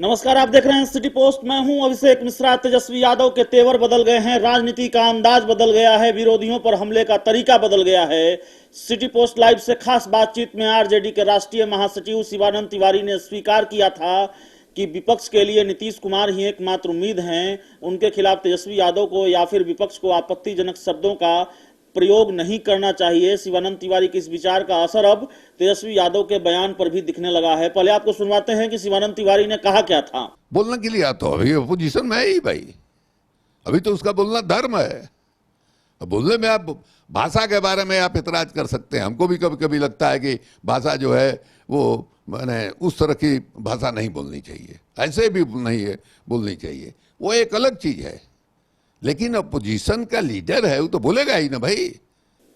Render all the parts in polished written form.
नमस्कार, आप देख रहे हैं सिटी पोस्ट। मैं हूं अभिषेक मिश्रा। तेजस्वी यादव के तेवर बदल गए हैं, राजनीति का अंदाज बदल गया है, विरोधियों पर हमले का तरीका बदल गया है। सिटी पोस्ट लाइव से खास बातचीत में आरजेडी के राष्ट्रीय महासचिव शिवानंद तिवारी ने स्वीकार किया था कि विपक्ष के लिए नीतीश कुमार ही एकमात्र उम्मीद हैं। उनके खिलाफ तेजस्वी यादव को या फिर विपक्ष को आपत्तिजनक शब्दों का प्रयोग नहीं करना चाहिए। शिवानंद तिवारी के इस विचार का असर अब तेजस्वी यादव के बयान पर भी दिखने लगा है। पहले आपको सुनवाते हैं कि शिवानंद तिवारी ने कहा क्या था। बोलने के लिए आता अभी अपोजिशन में है ही भाई, अभी तो उसका बोलना धर्म है। अब बोलने में आप भाषा के बारे में आप इतराज कर सकते हैं। हमको भी कभी कभी लगता है कि भाषा जो है वो मैंने उस तरह की भाषा नहीं बोलनी चाहिए, ऐसे भी नहीं है बोलनी चाहिए, वो एक अलग चीज है। लेकिन अपोजिशन का लीडर है, वो तो बोलेगा ही ना भाई।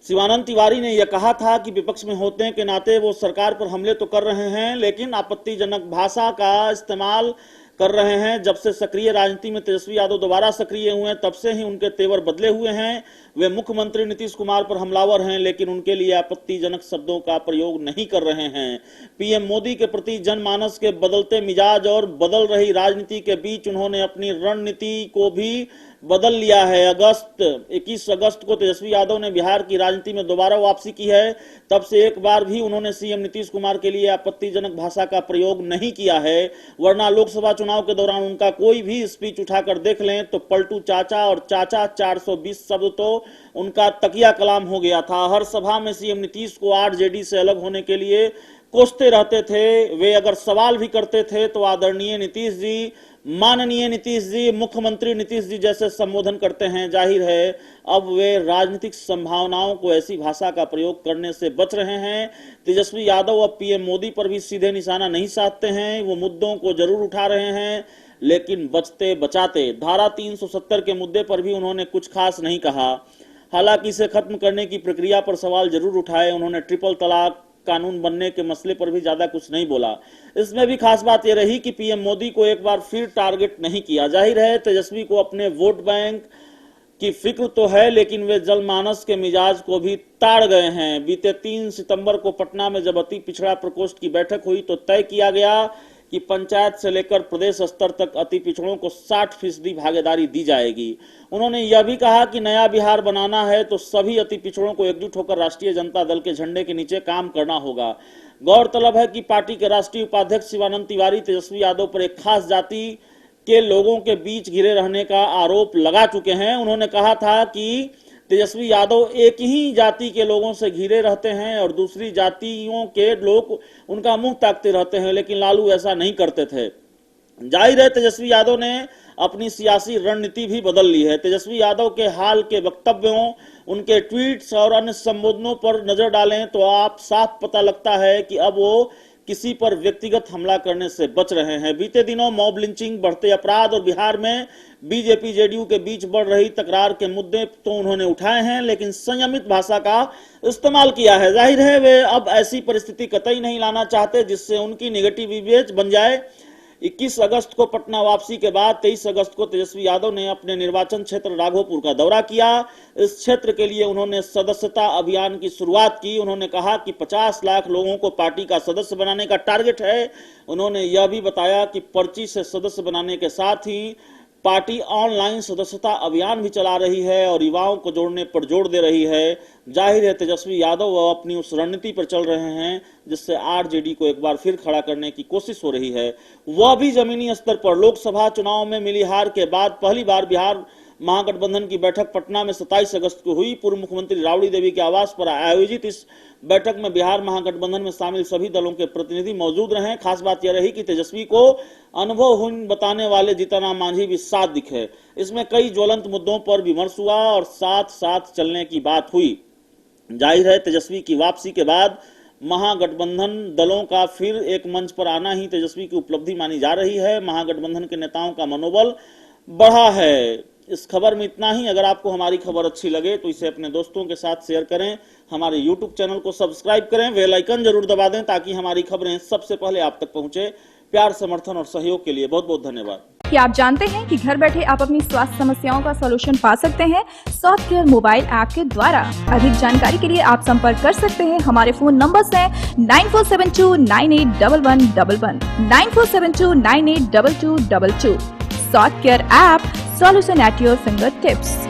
शिवानंद तिवारी ने यह कहा था कि विपक्ष में होते के नाते वो सरकार पर हमले तो कर रहे हैं, लेकिन आपत्तिजनक भाषा का इस्तेमाल कर रहे हैं। जब से सक्रिय राजनीति में तेजस्वी यादव दोबारा सक्रिय हुए तब से ही उनके तेवर बदले हुए हैं। वे मुख्यमंत्री नीतीश कुमार पर हमलावर हैं, लेकिन उनके लिए आपत्तिजनक शब्दों का प्रयोग नहीं कर रहे हैं। पीएम मोदी के प्रति जनमानस के बदलते मिजाज और बदल रही राजनीति के बीच उन्होंने अपनी रणनीति को भी बदल लिया है। 21 अगस्त को तेजस्वी यादव ने बिहार की राजनीति में दोबारा वापसी की है। तब से एक बार भी उन्होंने सीएम नीतीश कुमार के लिए आपत्तिजनक भाषा का प्रयोग नहीं किया है, वरना लोकसभा चुनाव के दौरान उनका कोई भी स्पीच उठाकर देख लें तो पलटू चाचा और चाचा 420 शब्द तो उनका तकिया कलाम हो गया था। हर सभा में सीएम नीतीश को आरजेडी से अलग होने के लिए कोसते रहते थे। वे अगर सवाल भी करते थे तो आदरणीय नीतीश जी, माननीय नीतीश जी, मुख्यमंत्री नीतीश जी जैसे संबोधन करते हैं। जाहिर है अब वे राजनीतिक संभावनाओं को ऐसी भाषा का प्रयोग करने से बच रहे हैं। तेजस्वी यादव अब पीएम मोदी पर भी सीधे निशाना नहीं साधते हैं। वो मुद्दों को जरूर उठा रहे हैं, लेकिन बचते बचाते धारा 370 के मुद्दे पर भी उन्होंने कुछ खास नहीं कहा। हालांकि इसे खत्म करने की प्रक्रिया पर सवाल जरूर उठाए। उन्होंने ट्रिपल तलाक कानून बनने के मसले पर भी ज्यादा कुछ नहीं बोला। इसमें भी खास बात यह रही कि पीएम मोदी को एक बार फिर टारगेट नहीं किया। जाहिर है तेजस्वी को अपने वोट बैंक की फिक्र तो है, लेकिन वे जनमानस के मिजाज को भी ताड़ गए हैं। बीते 3 सितंबर को पटना में जब अति पिछड़ा प्रकोष्ठ की बैठक हुई तो तय किया गया कि पंचायत से लेकर प्रदेश स्तर तक अति पिछड़ों को 60% भागीदारी दी जाएगी। उन्होंने यह भी कहा कि नया बिहार बनाना है तो सभी अति पिछड़ों को एकजुट होकर राष्ट्रीय जनता दल के झंडे के नीचे काम करना होगा। गौरतलब है कि पार्टी के राष्ट्रीय उपाध्यक्ष शिवानंद तिवारी तेजस्वी यादव पर एक खास जाति के लोगों के बीच घिरे रहने का आरोप लगा चुके हैं। उन्होंने कहा था कि तेजस्वी यादव एक ही जाति के लोगों से घिरे रहते हैं और दूसरी जातियों के लोग उनका मुंह ताकते रहते हैं, लेकिन लालू ऐसा नहीं करते थे। जाहिर है तेजस्वी यादव ने अपनी सियासी रणनीति भी बदल ली है। तेजस्वी यादव के हाल के वक्तव्यों, उनके ट्वीट्स और अन्य संबोधनों पर नजर डालें तो आप साफ पता लगता है कि अब वो किसी पर व्यक्तिगत हमला करने से बच रहे हैं। बीते दिनों मॉब लिंचिंग, बढ़ते अपराध और बिहार में बीजेपी जेडीयू के बीच बढ़ रही तकरार के मुद्दे तो उन्होंने उठाए हैं, लेकिन संयमित भाषा का इस्तेमाल किया है। जाहिर है वे अब ऐसी परिस्थिति कतई नहीं लाना चाहते जिससे उनकी नेगेटिव इमेज बन जाए। 21 अगस्त को पटना वापसी के बाद 23 अगस्त को तेजस्वी यादव ने अपने निर्वाचन क्षेत्र राघोपुर का दौरा किया। इस क्षेत्र के लिए उन्होंने सदस्यता अभियान की शुरुआत की। उन्होंने कहा कि 50 लाख लोगों को पार्टी का सदस्य बनाने का टारगेट है। उन्होंने यह भी बताया कि पर्ची से सदस्य बनाने के साथ ही पार्टी ऑनलाइन सदस्यता अभियान भी चला रही है और युवाओं को जोड़ने पर जोर दे रही है। जाहिर है तेजस्वी यादव अपनी उस रणनीति पर चल रहे हैं जिससे आरजेडी को एक बार फिर खड़ा करने की कोशिश हो रही है, वह भी जमीनी स्तर पर। लोकसभा चुनाव में मिली हार के बाद पहली बार बिहार महागठबंधन की बैठक पटना में 27 अगस्त को हुई। पूर्व मुख्यमंत्री राबड़ी देवी के आवास पर आयोजित इस बैठक में बिहार महागठबंधन में शामिल सभी दलों के प्रतिनिधि मौजूद रहे। खास बात यह रही कि तेजस्वी को अनुभवहीन बताने वाले जीतनराम मांझी भी साथ दिखे। इसमें कई ज्वलंत मुद्दों पर विमर्श हुआ और साथ साथ चलने की बात हुई। जाहिर है तेजस्वी की वापसी के बाद महागठबंधन दलों का फिर एक मंच पर आना ही तेजस्वी की उपलब्धि मानी जा रही है। महागठबंधन के नेताओं का मनोबल बढ़ा है। इस खबर में इतना ही। अगर आपको हमारी खबर अच्छी लगे तो इसे अपने दोस्तों के साथ शेयर करें। हमारे YouTube चैनल को सब्सक्राइब करें, बेल आइकन जरूर दबा दें ताकि हमारी खबरें सबसे पहले आप तक पहुंचे। प्यार, समर्थन और सहयोग के लिए बहुत बहुत धन्यवाद। क्या आप जानते हैं कि घर बैठे आप अपनी स्वास्थ्य समस्याओं का सलूशन पा सकते हैं स्वास्थ्य केयर मोबाइल ऐप के द्वारा। अधिक जानकारी के लिए आप संपर्क कर सकते हैं। हमारे फोन नंबर्स हैं 9472981111, 9472982222। स्वास्थ्य care app, solution at your finger tips.